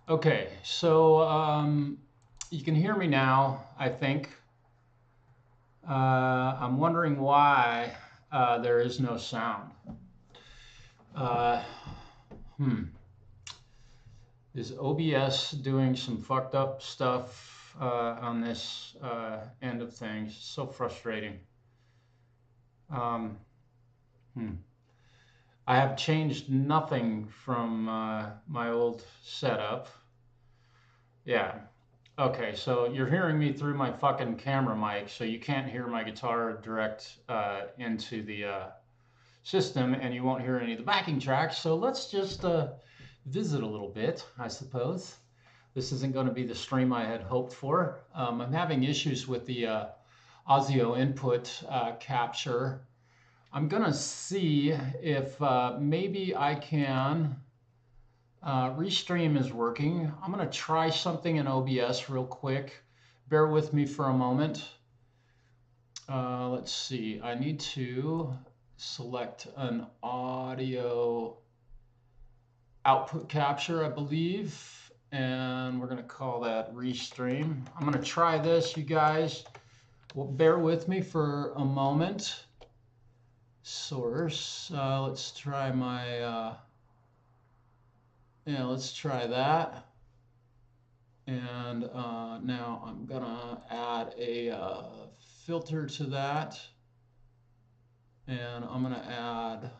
Okay, so you can hear me now, I think. I'm wondering why there is no sound. Uh, hmm. Is OBS doing some fucked up stuff on this end of things? So frustrating. Um, hmm. I have changed nothing from my old setup. Yeah. Okay, so you're hearing me through my fucking camera mic, so you can't hear my guitar direct into the system, and you won't hear any of the backing tracks. So let's just visit a little bit, I suppose. This isn't going to be the stream I had hoped for. I'm having issues with the audio input capture. I'm going to see if maybe I can. Restream is working. I'm going to try something in OBS real quick. Bear with me for a moment. Let's see. I need to select an audio output capture, I believe, and we're going to call that Restream. I'm going to try this, you guys. Well, bear with me for a moment. Source. Let's try my. Yeah, let's try that. And now I'm gonna add a filter to that. And I'm gonna add,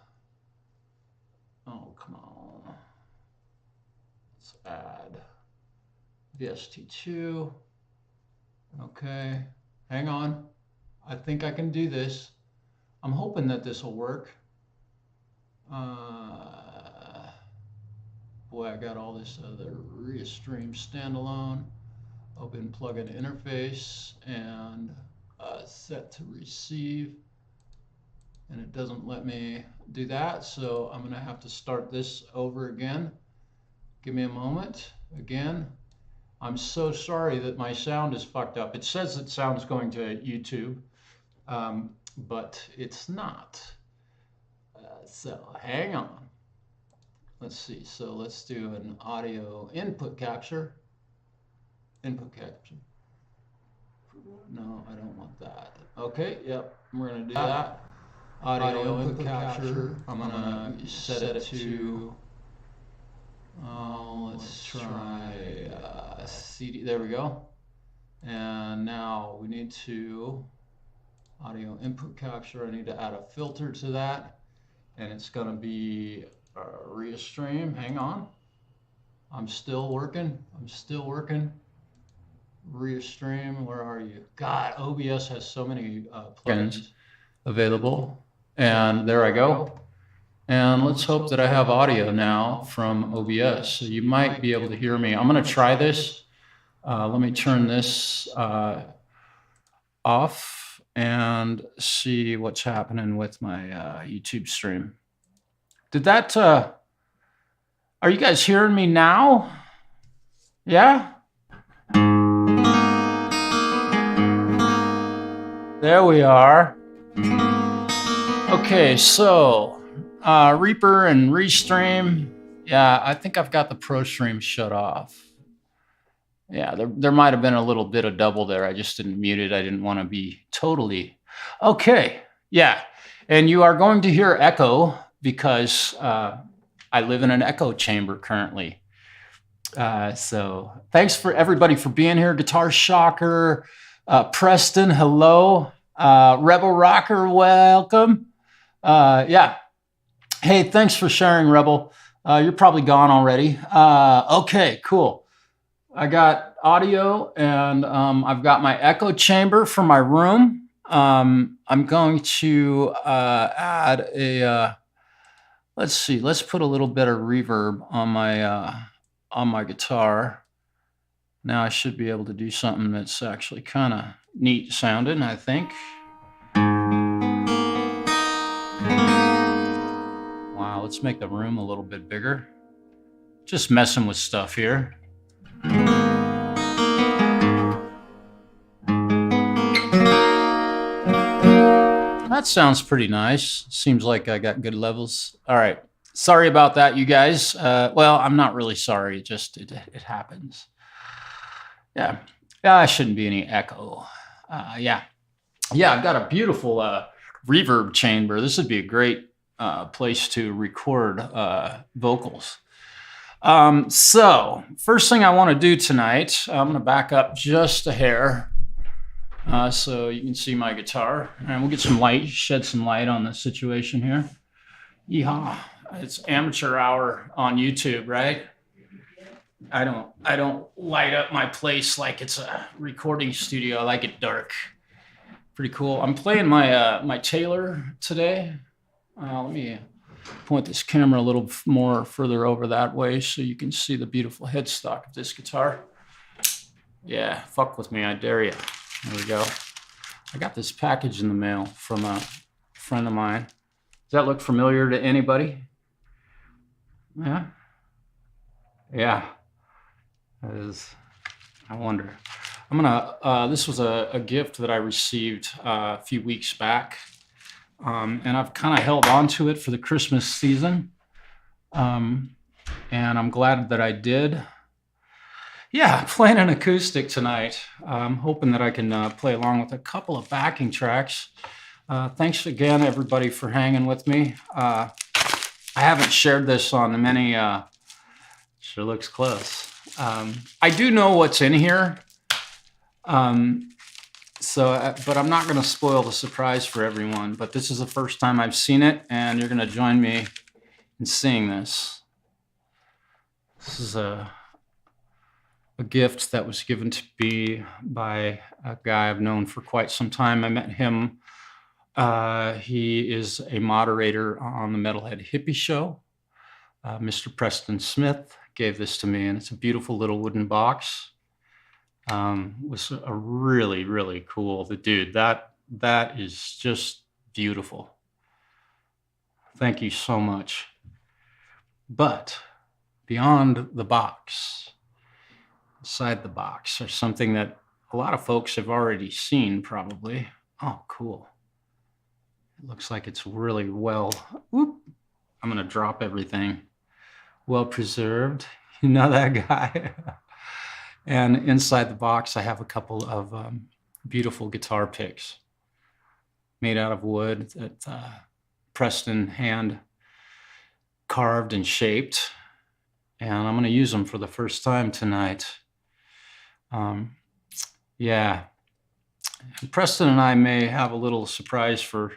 oh, come on. Let's add VST2. Okay, hang on. I think I can do this. I'm hoping that this will work. Boy, I got all this other Restream standalone, open plugin interface, and set to receive. And it doesn't let me do that, so I'm going to have to start this over again. Give me a moment. Again, I'm so sorry that my sound is fucked up. It says it sounds going to YouTube, but it's not. So hang on. Let's see. So let's do an audio input capture. Input capture. No, I don't want that. Okay, yep, we're going to do that. Audio input capture. I'm going to set it to, let's try CD. There we go. And now we need to audio input capture. I need to add a filter to that. And it's going to be Restream. Hang on. I'm still working. Restream, where are you? God, OBS has so many plugins available. And there I go. And let's hope that I have audio now from OBS. So you might be able to hear me. I'm going to try this. Let me turn this off and see what's happening with my YouTube stream. Did that, are you guys hearing me now? Yeah? There we are. Okay, so Reaper and Restream. Yeah, I think I've got the ProStream shut off. Yeah, there might have been a little bit of double there. I just didn't mute it. I didn't want to be totally. Okay, yeah. And you are going to hear echo because I live in an echo chamber currently. So thanks for everybody for being here. Guitar Shocker, Preston, hello. Rebel Rocker, welcome. Yeah. Hey, thanks for sharing, Rebel. You're probably gone already. Okay, cool. I got audio and I've got my echo chamber for my room. I'm going to add a, let's see, let's put a little bit of reverb on my guitar. Now I should be able to do something that's actually kind of neat sounding, I think. Wow, let's make the room a little bit bigger. Just messing with stuff here. That sounds pretty nice. Seems like I got good levels. All right. Sorry about that, you guys. Well, I'm not really sorry. It happens. Yeah. Yeah, shouldn't be any echo. Yeah. Yeah, I've got a beautiful reverb chamber. This would be a great place to record vocals. So, first thing I want to do tonight, I'm going to back up just a hair so you can see my guitar. And we'll get some light, shed some light on the situation here. Yeehaw. It's amateur hour on YouTube, right? I don't light up my place like it's a recording studio. I like it dark. Pretty cool. I'm playing my Taylor today. Let me point this camera a little more further over that way so you can see the beautiful headstock of this guitar. Yeah, fuck with me, I dare you. There we go. I got this package in the mail from a friend of mine. Does that look familiar to anybody? Yeah? Yeah. I wonder. This was a gift that I received a few weeks back. And I've kind of held on to it for the Christmas season. And I'm glad that I did. Yeah, playing an acoustic tonight. I'm hoping that I can play along with a couple of backing tracks. Thanks again, everybody, for hanging with me. I haven't shared this on many, sure looks close. I do know what's in here. But I'm not going to spoil the surprise for everyone. But this is the first time I've seen it, and you're going to join me in seeing this. This is a gift that was given to me by a guy I've known for quite some time. I met him. He is a moderator on the Metalhead Hippie Show. Mr. Preston Smith gave this to me, and it's a beautiful little wooden box. Was a really, really cool. The dude, that is just beautiful. Thank you so much. But beyond the box, inside the box, there's something that a lot of folks have already seen probably. Oh, cool. It looks like it's really well, whoop, I'm gonna drop everything. Well preserved, you know that guy? And inside the box, I have a couple of beautiful guitar picks made out of wood that Preston hand carved and shaped. And I'm going to use them for the first time tonight. Yeah. And Preston and I may have a little surprise for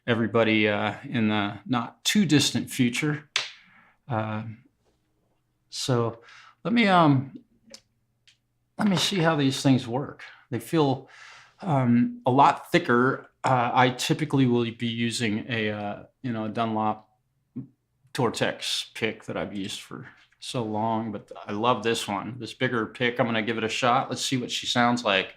everybody in the not too distant future. So let me see how these things work. They feel a lot thicker. I typically will be using a Dunlop Tortex pick that I've used for so long, but I love this one. This bigger pick, I'm gonna give it a shot. Let's see what she sounds like.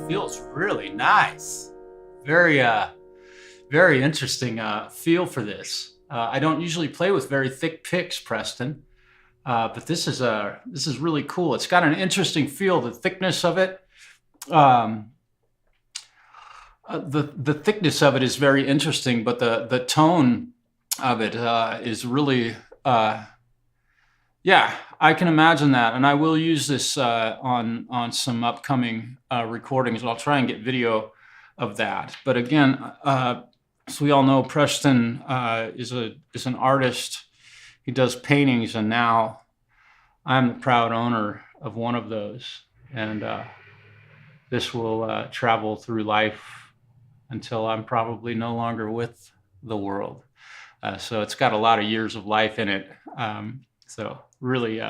Feels really nice. Very interesting feel for this. I don't usually play with very thick picks, Preston, but this is really cool. It's got an interesting feel. The thickness of it, the thickness of it is very interesting, but the tone of it is really, yeah, I can imagine that, and I will use this on some upcoming recordings. I'll try and get video of that. But again, as we all know, Preston is an artist. He does paintings, and now I'm the proud owner of one of those. And this will travel through life until I'm probably no longer with the world. So it's got a lot of years of life in it. So really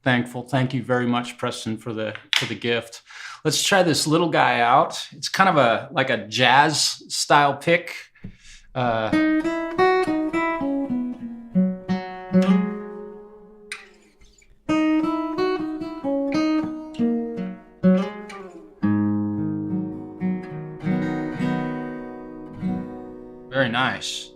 thankful. Thank you very much, Preston, for the gift. Let's try this little guy out. It's kind of like a jazz style pick. Very nice.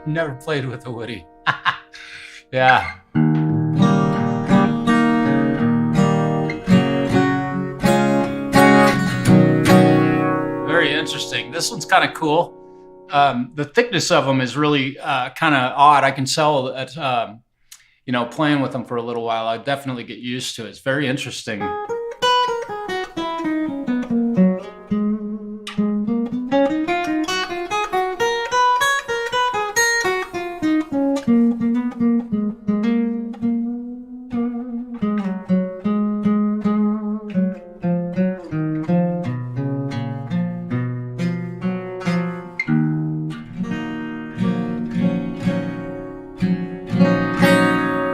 Never played with a Woody. Yeah. Very interesting. This one's kind of cool. The thickness of them is really kind of odd. I can tell that, you know, playing with them for a little while, I definitely get used to it. It's very interesting.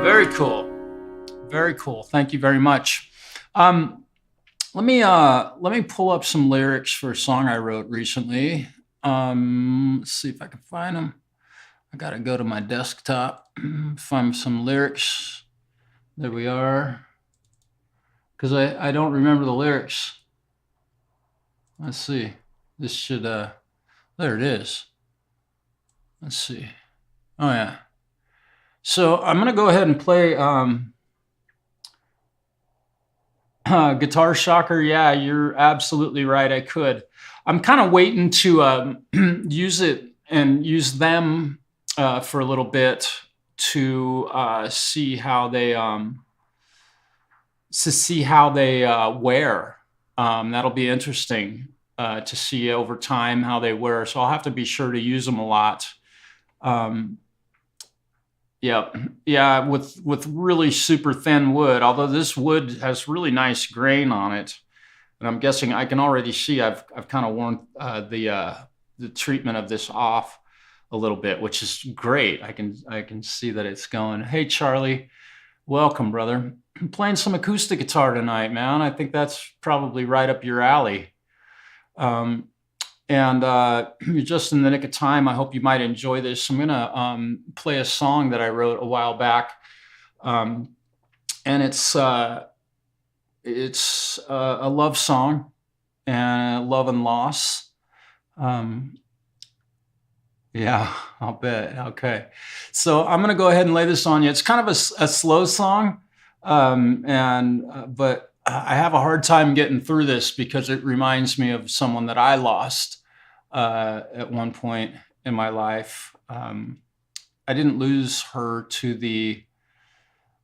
Very cool. Very cool. Thank you very much. Let me pull up some lyrics for a song I wrote recently. Let's see if I can find them. I gotta go to my desktop, find some lyrics. There we are. Because I don't remember the lyrics. Let's see. This should there it is. Let's see. Oh yeah. So I'm gonna go ahead and play Guitar Shocker. Yeah, you're absolutely right. I could. I'm kind of waiting to use it and use them for a little bit to see how they wear. That'll be interesting to see over time how they wear. So I'll have to be sure to use them a lot. Yeah, with really super thin wood, although this wood has really nice grain on it. And I'm guessing I can already see I've kind of worn the treatment of this off a little bit, which is great. I can see that it's going. Hey Charlie, welcome, brother. I'm playing some acoustic guitar tonight, man. I think that's probably right up your alley. And you're just in the nick of time. I hope you might enjoy this. I'm gonna play a song that I wrote a while back, and it's a love song and love and loss. Yeah, I'll bet. Okay, so I'm gonna go ahead and lay this on you. It's kind of a slow song, but I have a hard time getting through this because it reminds me of someone that I lost at one point in my life. I didn't lose her to the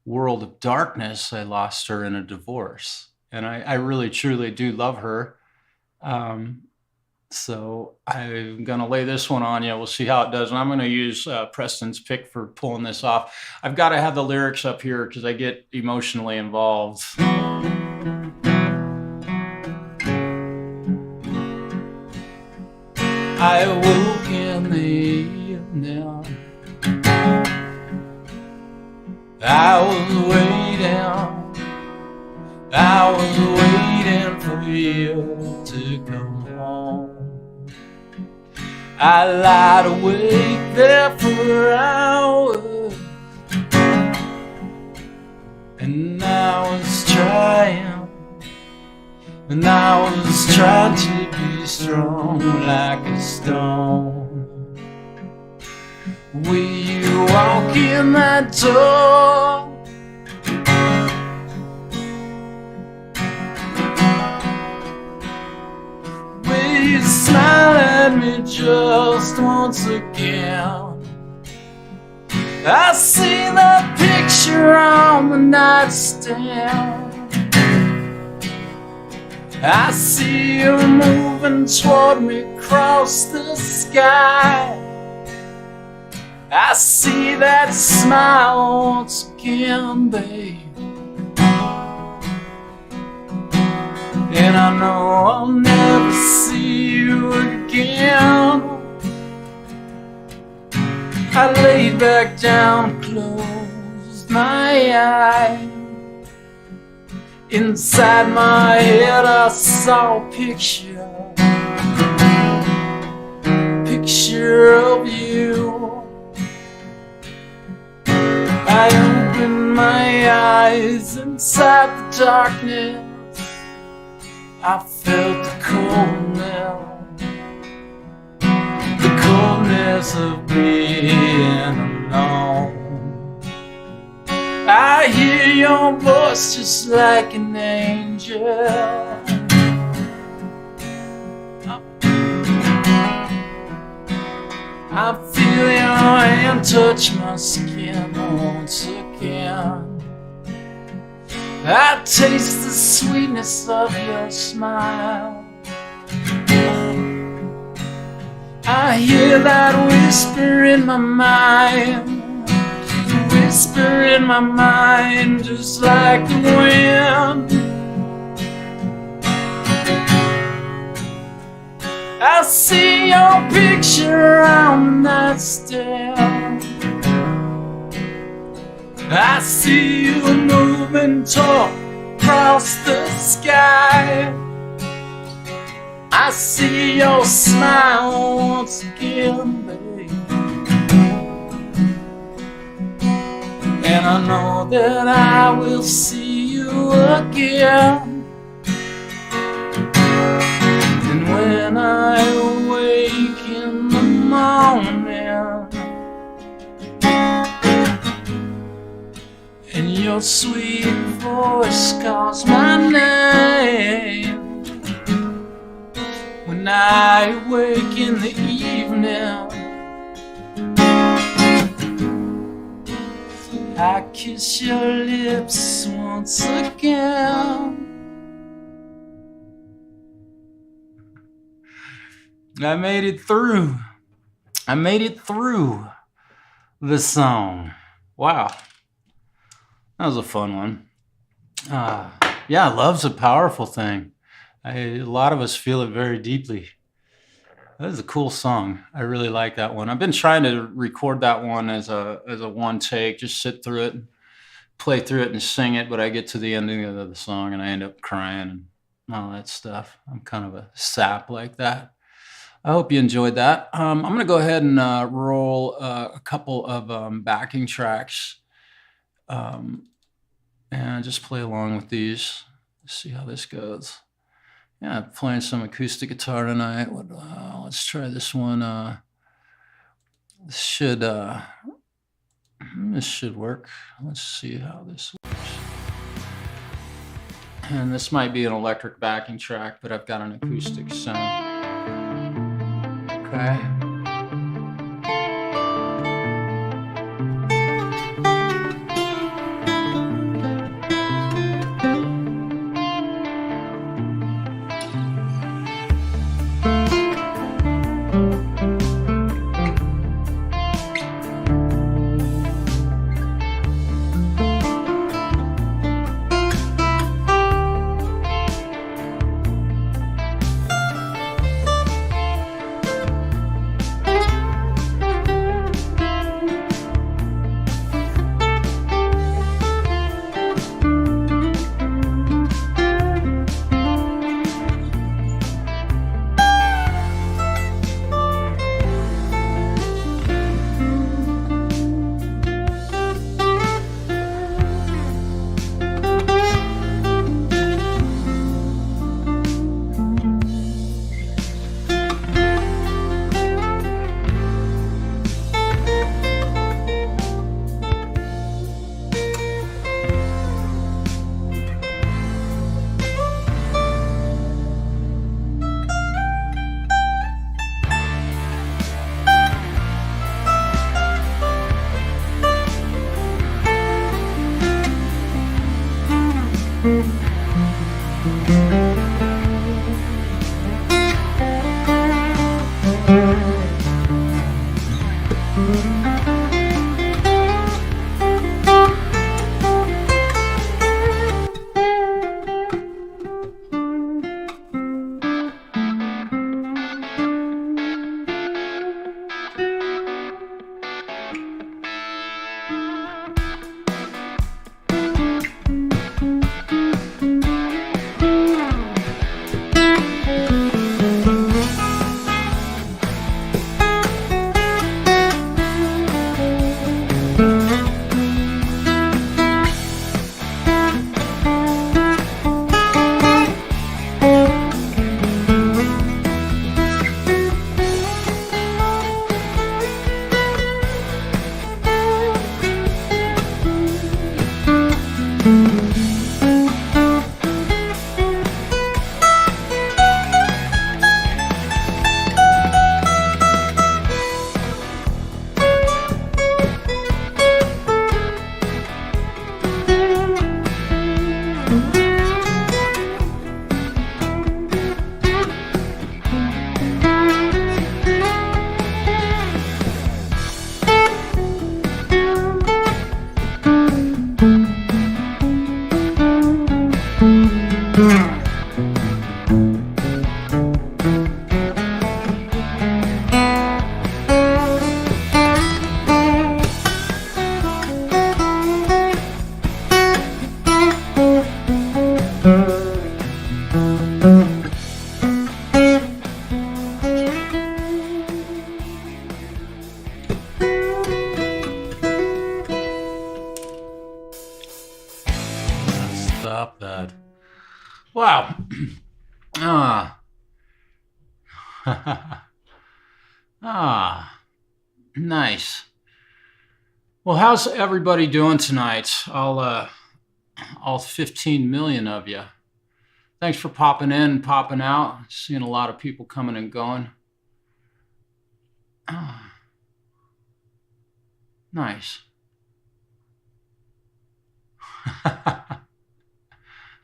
world of darkness. I lost her in a divorce, and I really truly do love her. So I'm gonna lay this one on you. We'll see how it does, and I'm gonna use Preston's pick for pulling this off. I've got to have the lyrics up here because I get emotionally involved. I woke in the evening, I was waiting for real to come home. I lied awake there for hours, and I was trying to be strong like a stone. Will you walk in that door? Will you smile at me just once again? I see that picture on the nightstand. I see you moving toward me across the sky. I see that smile once again, babe. And I know I'll never see you again. I laid back down, closed my eyes. Inside my head I saw a picture of you. I opened my eyes inside the darkness. I felt the coldness of being alone. I hear your voice just like an angel. I feel your hand touch my skin once again. I taste the sweetness of your smile. I hear that whisper in my mind. Whisper in my mind, just like the wind. I see your picture on the nightstand. I see you moving toward across the sky. I see your smile once again, babe. And I know that I will see you again. And when I awake in the morning, and your sweet voice calls my name, when I awake in the evening, I kiss your lips once again. I made it through. I made it through the song. Wow. That was a fun one. Yeah, love's a powerful thing. A lot of us feel it very deeply. That is a cool song. I really like that one. I've been trying to record that one as a one take, just sit through it, play through it and sing it, but I get to the ending of the song and I end up crying and all that stuff. I'm kind of a sap like that. I hope you enjoyed that. I'm going to go ahead and roll a couple of backing tracks and just play along with these. See how this goes. Yeah, playing some acoustic guitar tonight. Let's try this one. This should work. Let's see how this works. And this might be an electric backing track, but I've got an acoustic sound. Okay. Stop that. Wow. Ah. Ah. Nice. Well, how's everybody doing tonight? All 15 million of you. Thanks for popping in, popping out. Seeing a lot of people coming and going. Ah. Nice.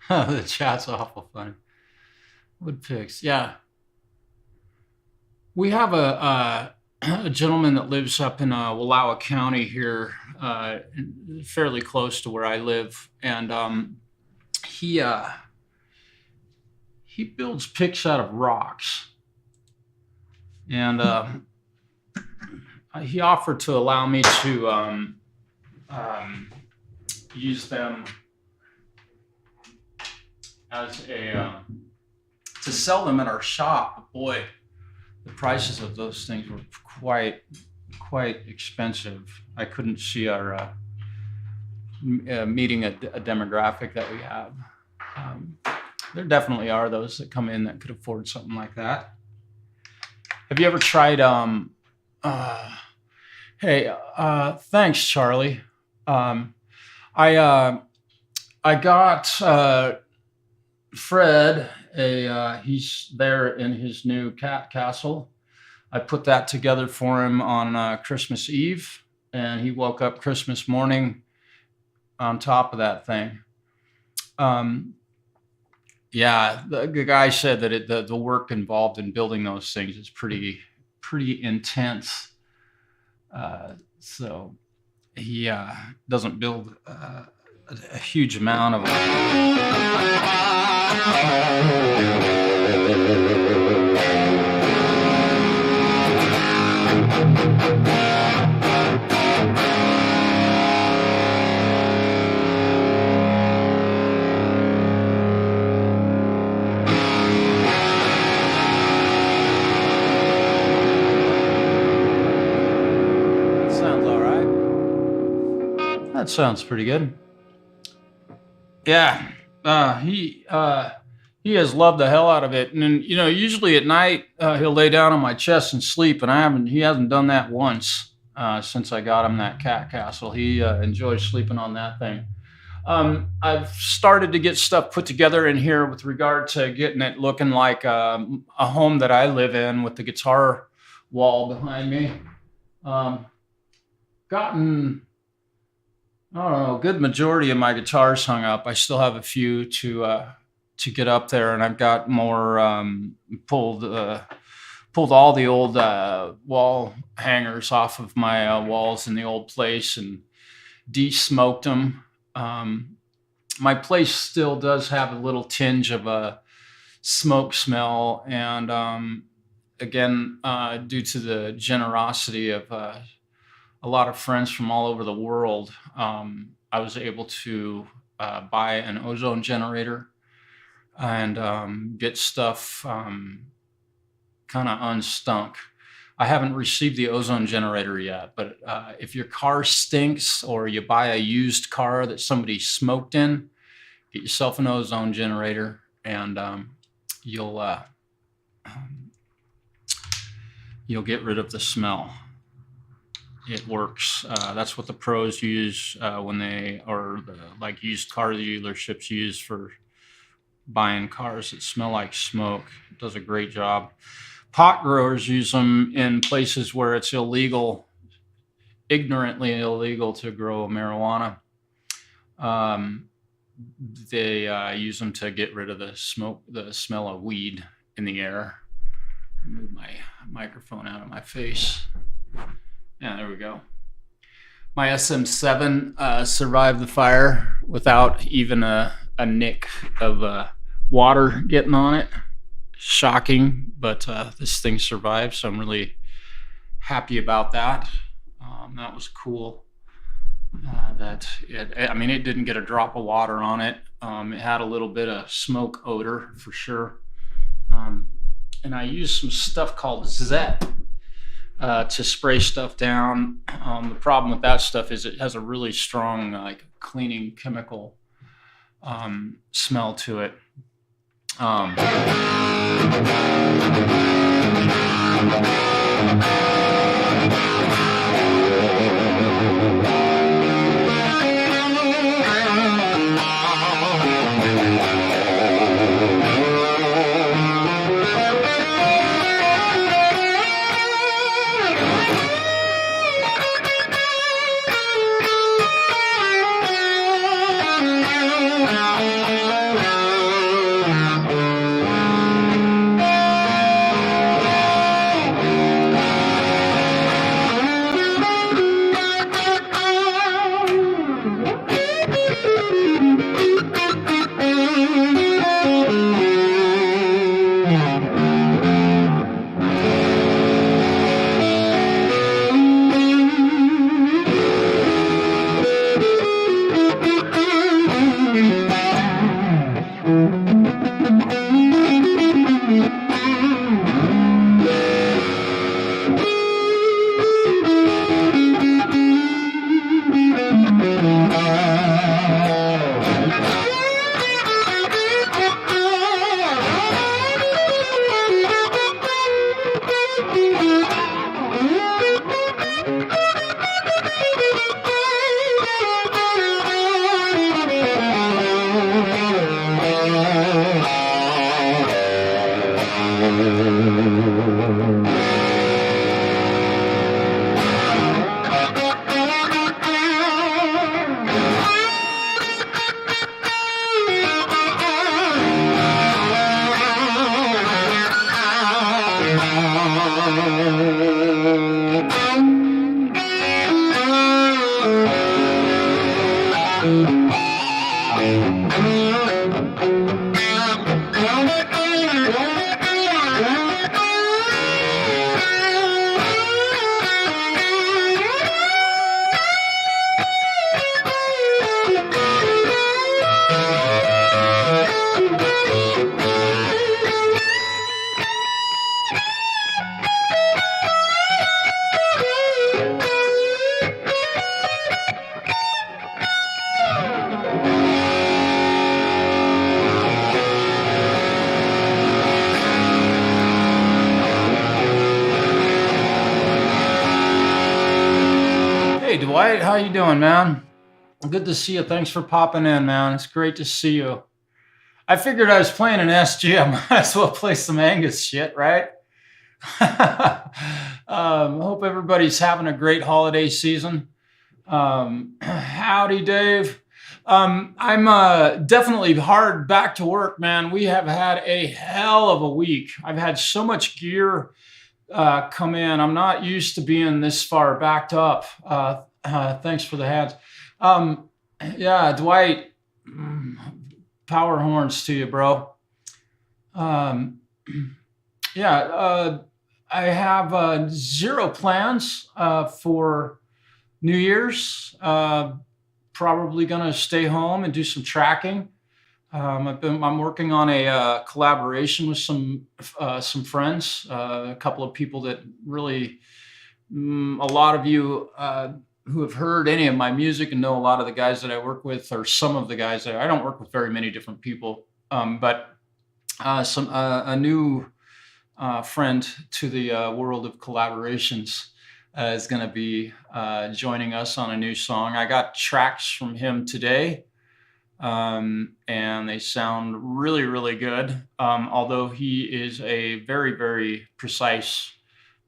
The chat's awful funny. Woodpicks, yeah. We have a gentleman that lives up in Wallowa County here, fairly close to where I live, and he builds picks out of rocks, and he offered to allow me to use them as to sell them in our shop. Boy, the prices of those things were quite expensive. I couldn't see our meeting a demographic that we have. There definitely are those that come in that could afford something like that. Have you ever tried? Hey, thanks, Charlie. I got Fred he's there in his new cat castle. I put that together for him on Christmas Eve, and he woke up Christmas morning on top of that thing. Yeah, the guy said that the work involved in building those things is pretty intense. So he doesn't build a huge amount of That sounds pretty good. Yeah, he has loved the hell out of it, and then, usually at night he'll lay down on my chest and sleep, and he hasn't done that once since I got him that cat castle. He enjoys sleeping on that thing. I've started to get stuff put together in here with regard to getting it looking like a home that I live in with the guitar wall behind me. Gotten I don't know, a good majority of my guitars hung up. I still have a few to get up there, and I've got more pulled all the old wall hangers off of my walls in the old place and de-smoked them. My place still does have a little tinge of a smoke smell, and again, due to the generosity of a lot of friends from all over the world, I was able to buy an ozone generator and get stuff kind of unstunk. I haven't received the ozone generator yet, but if your car stinks or you buy a used car that somebody smoked in, get yourself an ozone generator, and you'll you'll get rid of the smell. It works. That's what the pros use when they, or like used car dealerships use for buying cars that smell like smoke. It does a great job. Pot growers use them in places where it's illegal, ignorantly illegal to grow marijuana. They use them to get rid of the smoke, the smell of weed in the air. Move my microphone out of my face. Yeah, there we go. My SM7 survived the fire without even a nick of water getting on it. Shocking, but this thing survived, so I'm really happy about that. That was cool. It didn't get a drop of water on it. It had a little bit of smoke odor for sure. And I used some stuff called Zet to spray stuff down. The problem with that stuff is it has a really strong, like, cleaning chemical smell to it. Dwight, how you doing, man? Good to see you. Thanks for popping in, man. It's great to see you. I figured I was playing an SG. I might as well play some Angus shit, right? Hope everybody's having a great holiday season. Howdy, Dave. I'm definitely hard back to work, man. We have had a hell of a week. I've had so much gear come in. I'm not used to being this far backed up. Thanks for the hands. Um, yeah, Dwight, power horns to you, bro. Um, yeah, I have zero plans for New Year's. Probably gonna stay home and do some tracking. I'm working on a collaboration with some friends, a couple of people that really, a lot of you who have heard any of my music and know a lot of the guys that I work with, or some of the guys that I don't work with very many different people, but some a new friend to the world of collaborations is going to be joining us on a new song. I got tracks from him today, and they sound really, really good. Although he is a very, very precise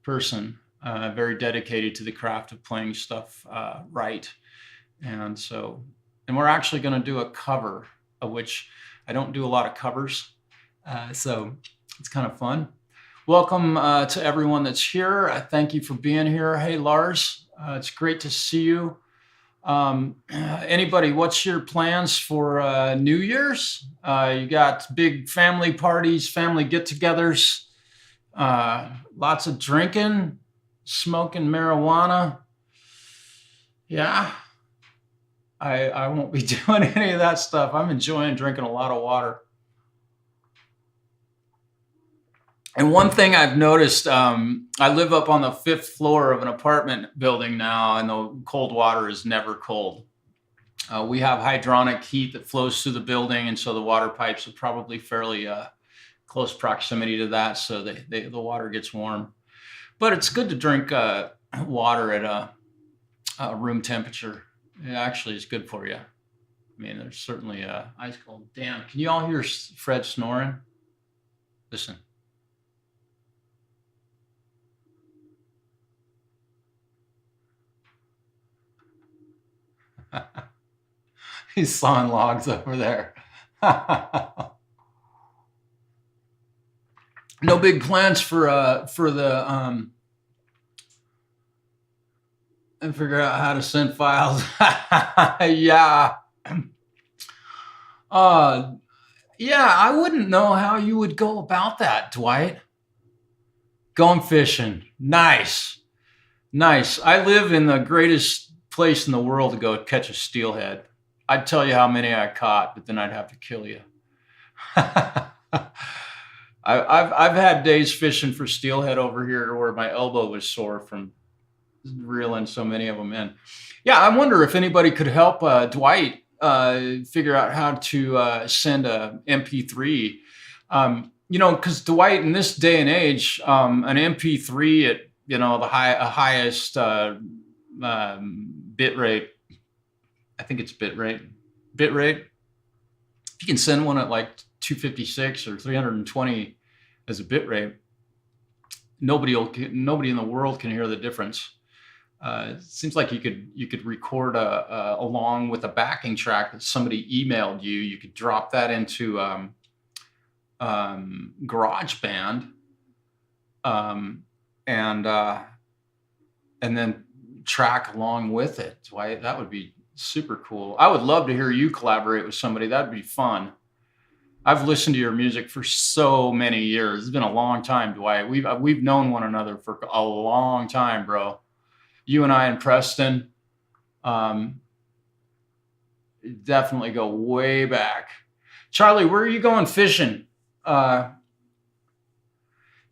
person, very dedicated to the craft of playing stuff right. And so, and we're actually going to do a cover, of which I don't do a lot of covers. So it's kind of fun. Welcome to everyone that's here. Thank you for being here. Hey, Lars, it's great to see you. Anybody, what's your plans for New Year's? You got big family parties, family get-togethers, lots of drinking, smoking marijuana. Yeah, I won't be doing any of that stuff. I'm enjoying drinking a lot of water. And one thing I've noticed, I live up on the 5th floor of an apartment building now, and the cold water is never cold. We have hydronic heat that flows through the building, and so the water pipes are probably fairly close proximity to that, so the water gets warm. But it's good to drink water at a room temperature. It actually is good for you. I mean, there's certainly ice cold. Damn, can you all hear Fred snoring? Listen. He's sawing logs over there. No big plans for the and figure out how to send files. Yeah. Yeah, I wouldn't know how you would go about that, Dwight. Going fishing. Nice. Nice. I live in the greatest place in the world to go catch a steelhead. I'd tell you how many I caught, but then I'd have to kill you. I've had days fishing for steelhead over here where my elbow was sore from reeling so many of them in. Yeah, I wonder if anybody could help Dwight figure out how to send a MP3. You know, because Dwight, in this day and age, an MP3 at the highest bit rate. I think it's bit rate. If you can send one at like 256 or 320 as a bit rate, nobody in the world can hear the difference. It seems like you could record along with a backing track that somebody emailed you. You could drop that into GarageBand, and then track along with it. Why, that would be super cool. I would love to hear you collaborate with somebody. That'd be fun. I've listened to your music for so many years. It's been a long time, Dwight. We've known one another for a long time, bro. You and I and Preston definitely go way back. Charlie, where are you going fishing?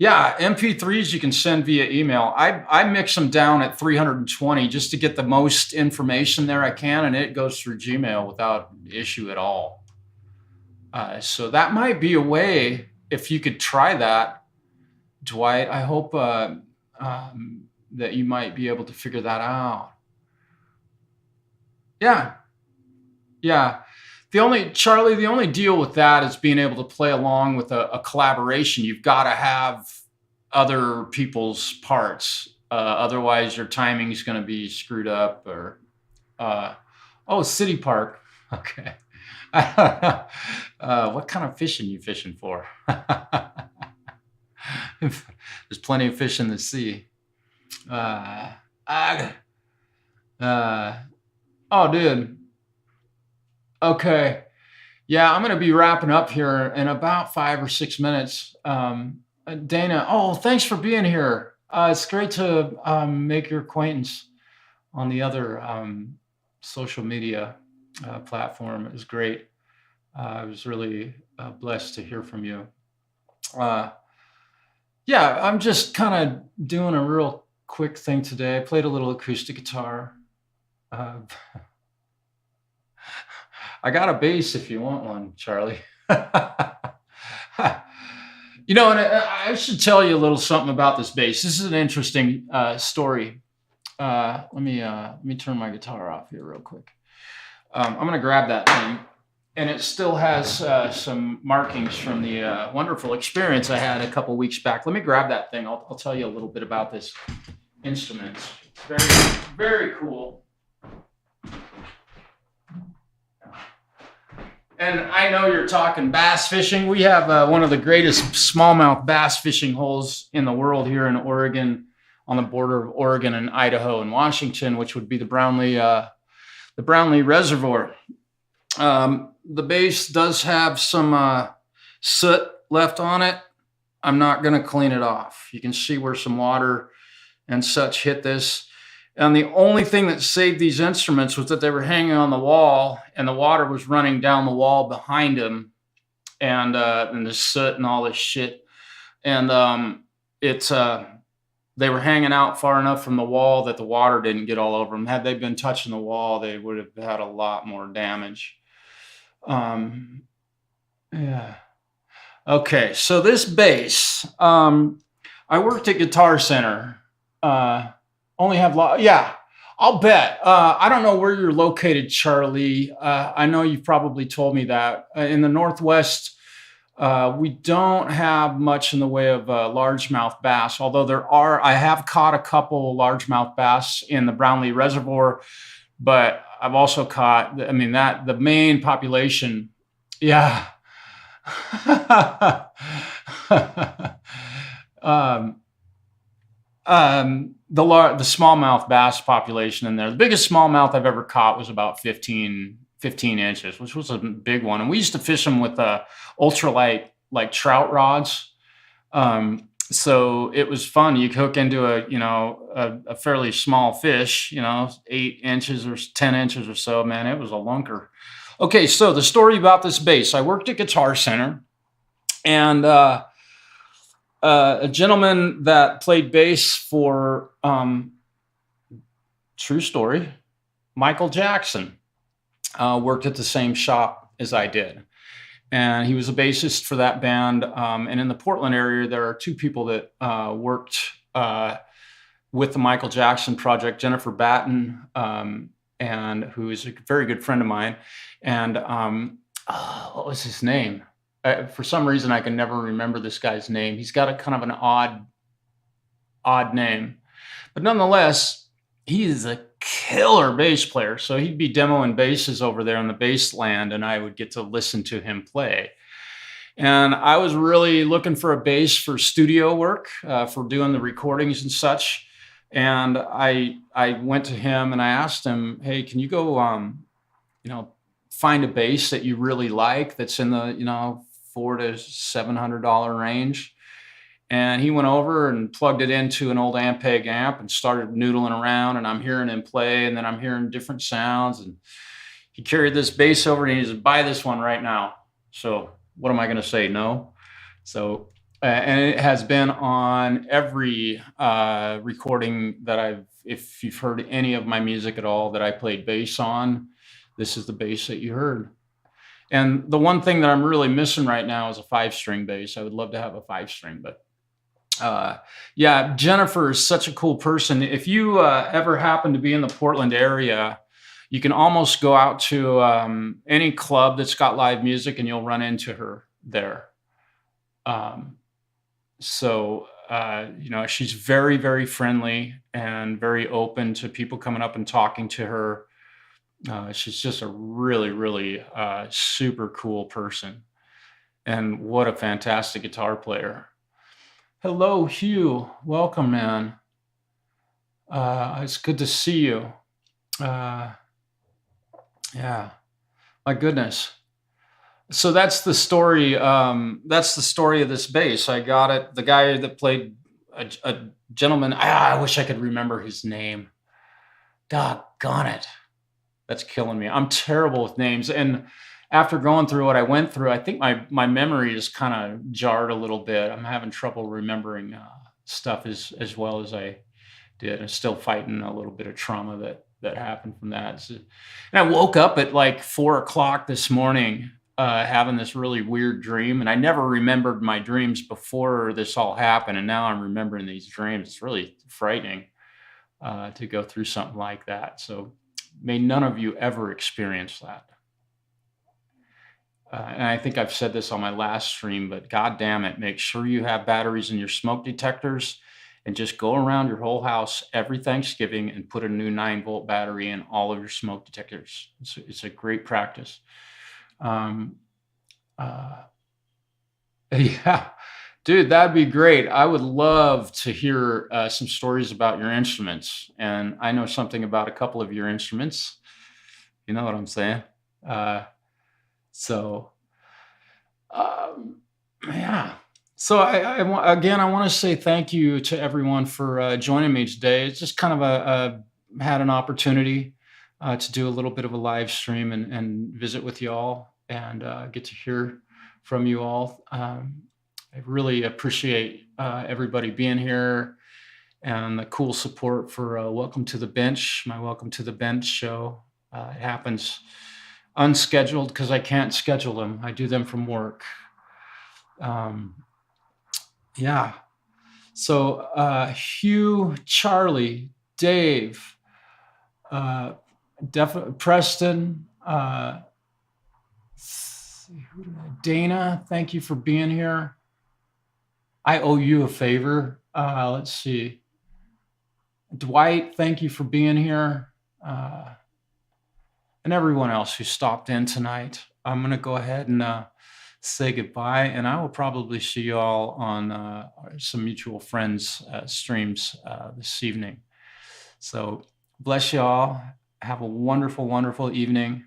Yeah, MP3s you can send via email. I mix them down at 320 just to get the most information there I can, and it goes through Gmail without issue at all. So that might be a way, if you could try that, Dwight. I hope that you might be able to figure that out. Yeah. The only deal with that is being able to play along with a collaboration. You've got to have other people's parts. Otherwise, your timing is going to be screwed up. Or Oh, City Park. Okay. What kind of fishing you fishing for? There's plenty of fish in the sea. Uh, I, uh, oh, dude. Okay. Yeah, I'm going to be wrapping up here in about 5 or 6 minutes. Dana, oh, thanks for being here. It's great to make your acquaintance on the other social media platform. It was great. I was really blessed to hear from you. Yeah, I'm just kind of doing a real quick thing today. I played a little acoustic guitar. Uh, I got a bass if you want one, Charlie. You know, and I should tell you a little something about this bass. This is an interesting story. Let me turn my guitar off here real quick. I'm going to grab that thing, and it still has some markings from the wonderful experience I had a couple weeks back. Let me grab that thing. I'll tell you a little bit about this instrument. Very, very cool. And I know you're talking bass fishing. We have one of the greatest smallmouth bass fishing holes in the world here in Oregon, on the border of Oregon and Idaho and Washington, which would be the Brownlee Reservoir. The bass does have some soot left on it. I'm not going to clean it off. You can see where some water and such hit this. And the only thing that saved these instruments was that they were hanging on the wall and the water was running down the wall behind them, and the soot and all this shit. And they were hanging out far enough from the wall that the water didn't get all over them. Had they been touching the wall, they would have had a lot more damage. Yeah. Okay, so this bass, I worked at Guitar Center. Yeah, I'll bet. I don't know where you're located, Charlie. I know you've probably told me that. In the Northwest, we don't have much in the way of largemouth bass, although I have caught a couple largemouth bass in the Brownlee Reservoir, but I've also caught, the main population, yeah. The smallmouth bass population in there. The biggest smallmouth I've ever caught was about 15 inches, which was a big one. And we used to fish them with ultralight, like trout rods. So it was fun. You hook into a fairly small fish, 8 inches or 10 inches or so. Man, it was a lunker. Okay, so the story about this bass. I worked at Guitar Center, and a gentleman that played bass for, true story, Michael Jackson, worked at the same shop as I did. And he was a bassist for that band. And in the Portland area, there are 2 people that worked with the Michael Jackson project, Jennifer Batten, and who is a very good friend of mine. And what was his name? For some reason, I can never remember this guy's name. He's got a kind of an odd name, but nonetheless, he is a killer bass player. So he'd be demoing basses over there in the bass land, and I would get to listen to him play. And I was really looking for a bass for studio work, for doing the recordings and such. And I went to him and I asked him, "Hey, can you go, find a bass that you really like that's in the, $400 to $700 range?" And he went over and plugged it into an old Ampeg amp and started noodling around, and I'm hearing him play, and then I'm hearing different sounds. And he carried this bass over and he said, "Buy this one right now." So what am I going to say? No. So, and it has been on every recording that if you've heard any of my music at all that I played bass on, this is the bass that you heard. And the one thing that I'm really missing right now is a 5-string bass. I would love to have a 5-string, but yeah, Jennifer is such a cool person. If you ever happen to be in the Portland area, you can almost go out to any club that's got live music and you'll run into her there. She's very, very friendly and very open to people coming up and talking to her. She's just a really, really super cool person. And what a fantastic guitar player. Hello, Hugh. Welcome, man. It's good to see you. Uh, yeah, my goodness. So that's the story. That's the story of this bass. I got it. The guy that played a gentleman. I wish I could remember his name. Doggone it. That's killing me. I'm terrible with names. And after going through what I went through, I think my memory is kind of jarred a little bit. I'm having trouble remembering stuff as well as I did. I'm still fighting a little bit of trauma that happened from that. So, and I woke up at like 4 o'clock this morning, having this really weird dream, and I never remembered my dreams before this all happened, and now I'm remembering these dreams. It's really frightening to go through something like that. So may none of you ever experience that. And I think I've said this on my last stream, but God damn it, make sure you have batteries in your smoke detectors and just go around your whole house every Thanksgiving and put a new 9-volt battery in all of your smoke detectors. It's a great practice. Um, uh, yeah, dude, that'd be great. I would love to hear some stories about your instruments. And I know something about a couple of your instruments. You know what I'm saying? Uh, so, yeah. So again, I want to say thank you to everyone for joining me today. It's just kind of had an opportunity to do a little bit of a live stream and visit with you all and get to hear from you all. I really appreciate everybody being here and the cool support for Welcome to the Bench, my Welcome to the Bench show. It happens unscheduled because I can't schedule them. I do them from work. Yeah. So Hugh, Charlie, Dave, Preston, Dana, thank you for being here. I owe you a favor. Let's see. Dwight, thank you for being here. And everyone else who stopped in tonight. I'm going to go ahead and say goodbye, and I will probably see you all on some mutual friends streams this evening. So bless you all. Have a wonderful, wonderful evening.